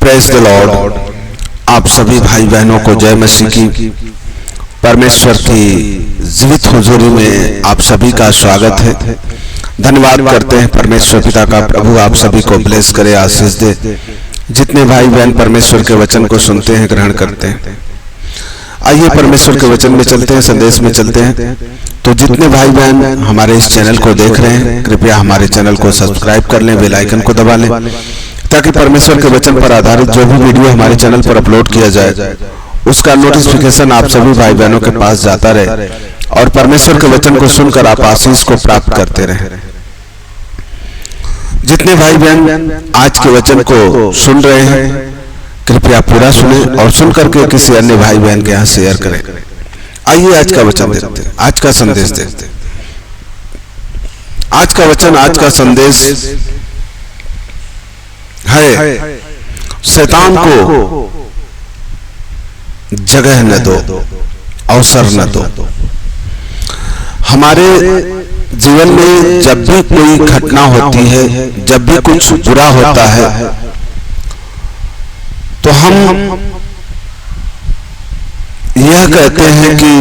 Praise the Lord. आप सभी भाई बहनों को जय मसीह की। परमेश्वर की जीवित हुजूरी में आप सभी का स्वागत है। धन्यवाद करते हैं परमेश्वर पिता का। प्रभु आप सभी को ब्लेस करे, आशीष दे। जितने भाई बहन परमेश्वर के वचन को सुनते हैं, ग्रहण करते हैं, आइए परमेश्वर के वचन में चलते हैं, संदेश में चलते हैं। तो जितने भाई बहन हमारे इस चैनल को देख रहे हैं, कृपया हमारे चैनल को सब्सक्राइब कर लें, बेल आइकन को दबा लें, ताकि परमेश्वर के वचन पर आधारित जो भी वीडियो हमारे चैनल पर अपलोड किया जाए उसका नोटिफिकेशन आप सभी भाई बहनों के पास जाता रहे और परमेश्वर के वचन को सुनकर आप आशीष को प्राप्त करते रहे। जितने भाई बहन आज के वचन को सुन रहे हैं, कृपया पूरा सुने और सुन करके किसी अन्य भाई बहन के यहाँ शेयर करें। आइए आज का वचन देखते हैं, आज का संदेश देखते हैं। आज का वचन, आज का संदेश है शैतान को जगह न दो, अवसर न दो। हमारे जीवन में जब भी कोई घटना होती है, जब भी कुछ बुरा होता है, तो हम यह कहते हैं कि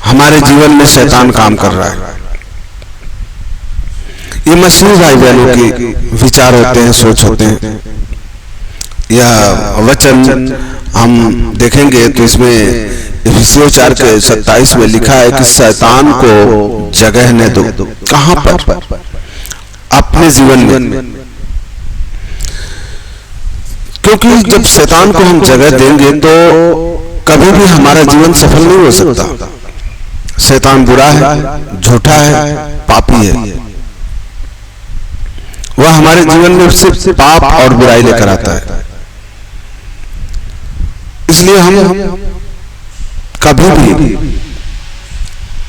हमारे जीवन में शैतान काम कर रहा है। ये मसीही भाई बहनों के विचार होते हैं, सोच होते हैं। यह वचन हम देखेंगे तो इसमें इफिसियों 4:27 में लिखा है कि शैतान को जगह न दो। कहां पर? अपने जीवन में। क्योंकि जब शैतान को हम जगह देंगे तो कभी भी हमारा जीवन सफल नहीं हो सकता। शैतान बुरा है, झूठा है, पापी है। वह हमारे जीवन में सिर्फ पाप और बुराई लेकर आता है। इसलिए हम कभी भी,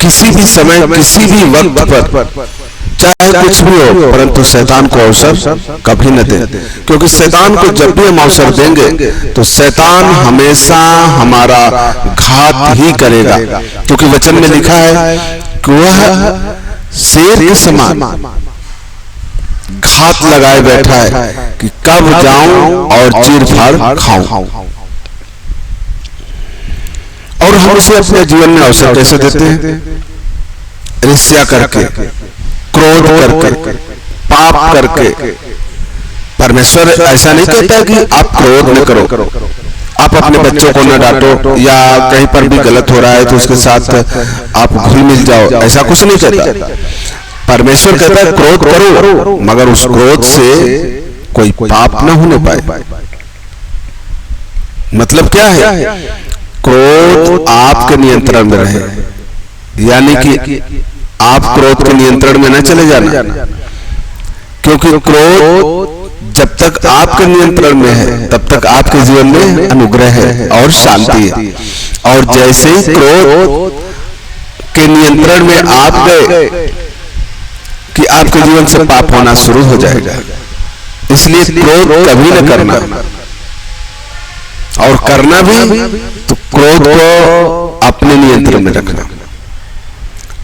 किसी भी समय, किसी भी वक्त पर, चाहे कुछ भी हो, परंतु शैतान को अवसर कभी न दें। क्योंकि शैतान को जब भी हम अवसर देंगे तो शैतान हमेशा हमारा घात ही करेगा। क्योंकि वचन में लिखा है कि वह शेर के समान घात लगाए बैठा है कि कब जाऊं और चीर फाड़ खाऊं। और हम उसे अपने जीवन में अवसर कैसे देते हैं? ईर्ष्या करके, क्रोध करके, पाप करके। परमेश्वर ऐसा नहीं कहता है कि आप क्रोध न करो, आप अपने बच्चों को न डांटो, या कहीं पर भी गलत हो रहा है तो उसके साथ आप घुल मिल जाओ, ऐसा कुछ नहीं कहता। परमेश्वर कहता है क्रोध करो, मगर उस क्रोध से कोई पाप न होने पाए। मतलब क्या है? क्रोध आपके नियंत्रण में रहे, यानी कि आप क्रोध के नियंत्रण में न चले जाना। क्योंकि क्रोध जब तक आपके नियंत्रण में है तब तक आपके जीवन में अनुग्रह है और शांति है। और जैसे ही क्रोध के नियंत्रण में आप गए कि आपके जीवन से पाप होना शुरू हो जाएगा। इसलिए क्रोध कभी न करना, और करना भी तो क्रोध को अपने नियंत्रण में रखना।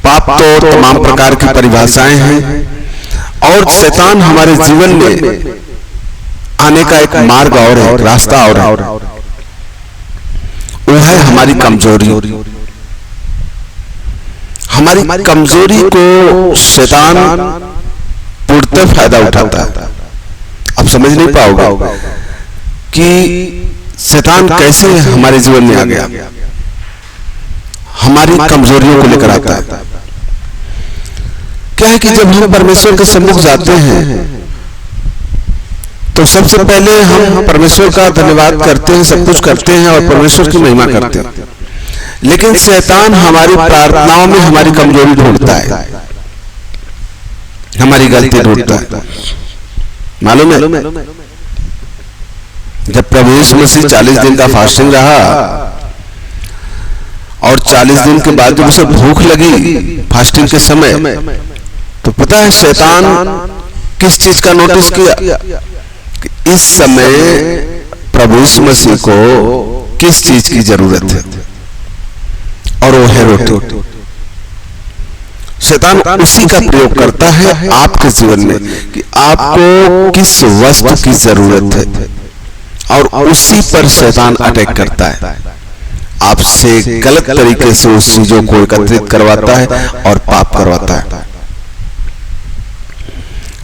पाप तो तमाम प्रकार की परिभाषाएं हैं, और शैतान हमारे जीवन में आने का एक मार्ग और है, रास्ता और है। वो है हमारी कमजोरी। हमारी कमजोरी को शैतान पूर्णतः फायदा उठाता है। आप समझ नहीं पाओगे कि शैतान कैसे हमारे जीवन में आ गया। हमारी कमजोरियों को लेकर आता है। क्या है कि जब हम परमेश्वर के सम्मुख जाते हैं तो सबसे पहले हम परमेश्वर का धन्यवाद करते हैं, सब कुछ करते हैं और परमेश्वर की महिमा करते हैं। लेकिन शैतान हमारी प्रार्थनाओं में हमारी कमजोरी ढूंढता है, हमारी गलती ढूंढता है। मालूम है, जब प्रभु यीशु मसीह 40 दिन का फास्टिंग रहा और 40 दिन के बाद जब उसे भूख लगी फास्टिंग के समय, तो पता है शैतान किस चीज का नोटिस किया कि इस समय प्रभु यीशु मसीह को किस चीज की जरूरत है, और वो है रोटी। शैतान उसी का प्रयोग करता है आपके जीवन में कि आपको किस वस्तु की जरूरत है, और उसी पर शैतान अटैक करता है। आपसे गलत तरीके से उस चीजों को एकत्रित करवाता है और पाप करवाता है।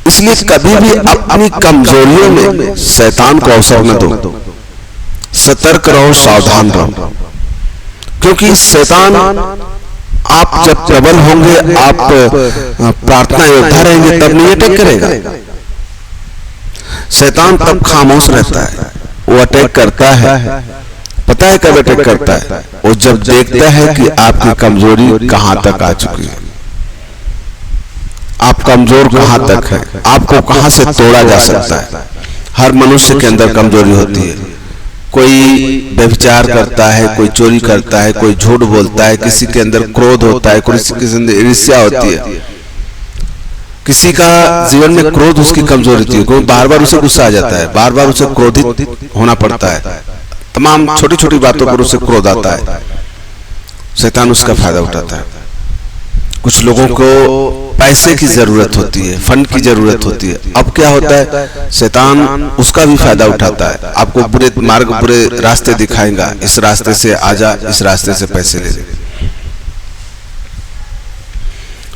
इसलिए कभी भी अपनी कमजोरियों में शैतान को अवसर न दो। सतर्क रहो, सावधान रहो, क्योंकि शैतान, आप जब प्रबल होंगे, आप प्रार्थना योद्धा रहेंगे, तब नहीं अटैक करेगा। शैतान तब खामोश रहता है, वो अटैक करता है। पता है कब अटैक करता है? वो जब देखता है कि आपकी कमजोरी कहां तक आ चुकी है, आप कमजोर कहां तक है, आपको कहां से तोड़ा जा सकता है। हर मनुष्य के अंदर कमजोरी होती है। कोई व्यभिचार करता है, कोई चोरी करता है, कोई झूठ बोलता है, किसी के अंदर क्रोध होता है, किसी के अंदर ईर्ष्या होती है। किसी का जीवन में क्रोध उसकी कमजोरी होती है, कोई बार बार उसे गुस्सा आ जाता है, बार बार उसे क्रोधित होना पड़ता है, तमाम छोटी छोटी बातों पर उसे क्रोध आता है। शैतान उसका फायदा उठाता है। कुछ लोगों को पैसे की जरूरत होती है, फंड की जरूरत होती है। अब क्या होता है, शैतान उसका भी फायदा उठाता है। आपको बुरे मार्ग, बुरे रास्ते दिखाएगा, इस रास्ते से आजा, इस रास्ते से पैसे ले ले।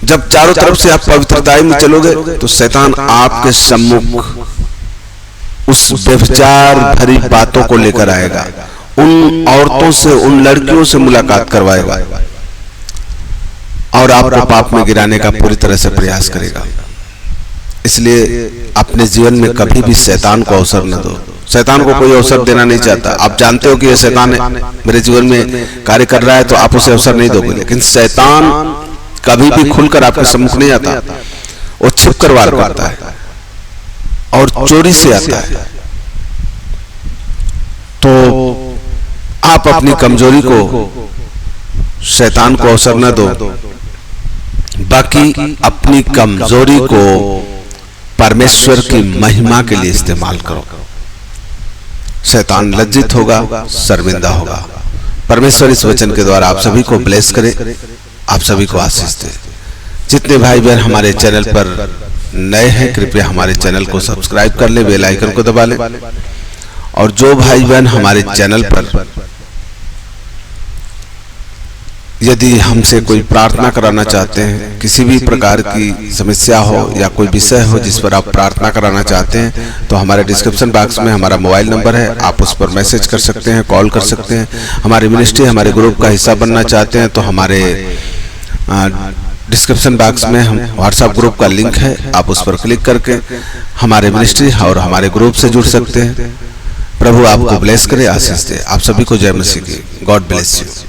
जब चारों तरफ से आप पवित्रता में चलोगे तो शैतान आपके सम्मुख उस व्यभिचार भरी बातों को लेकर आएगा, उन औरतों से, उन लड़कियों से मुलाकात करवाएगा और आपको पाप में गिराने का पूरी तरह से प्रयास करेगा। इसलिए अपने जीवन में कभी भी शैतान को अवसर न दो। शैतान को कोई अवसर देना नहीं चाहता। आप जानते हो कि ये शैतान मेरे जीवन में कार्य कर रहा है, तो आप उसे अवसर नहीं दोगे। लेकिन शैतान कभी भी खुलकर आपके सम्मुख नहीं आता, वो छिप कर वार करता है और चोरी से आता है। तो आप अपनी कमजोरी को शैतान को अवसर न दो, बाकी अपनी कमजोरी को परमेश्वर की महिमा के लिए इस्तेमाल करो। शैतान लज्जित होगा, शर्मिंदा होगा। परमेश्वर इस वचन के द्वारा आप सभी को ब्लेस करे, आप सभी को आशीष दे। जितने भाई बहन हमारे चैनल पर नए हैं, कृपया हमारे चैनल को सब्सक्राइब कर ले, बेल आइकन को दबा ले। और जो भाई बहन हमारे चैनल पर यदि हमसे कोई प्रार्थना कराना चाहते हैं, किसी भी प्रकार की समस्या हो या कोई विषय हो जिस पर आप प्रार्थना कराना चाहते हैं, तो हमारे डिस्क्रिप्शन बॉक्स में हमारा मोबाइल नंबर है, आप उस पर मैसेज कर सकते हैं, कॉल कर सकते हैं। हमारी मिनिस्ट्री, हमारे ग्रुप का हिस्सा बनना चाहते हैं तो हमारे डिस्क्रिप्शन बॉक्स में हम व्हाट्सएप ग्रुप का लिंक है, आप उस पर क्लिक करके हमारे मिनिस्ट्री और हमारे ग्रुप से जुड़ सकते हैं। प्रभु आपको ब्लेस करे, आशीष दे। आप सभी को जय मसीह की। God bless you.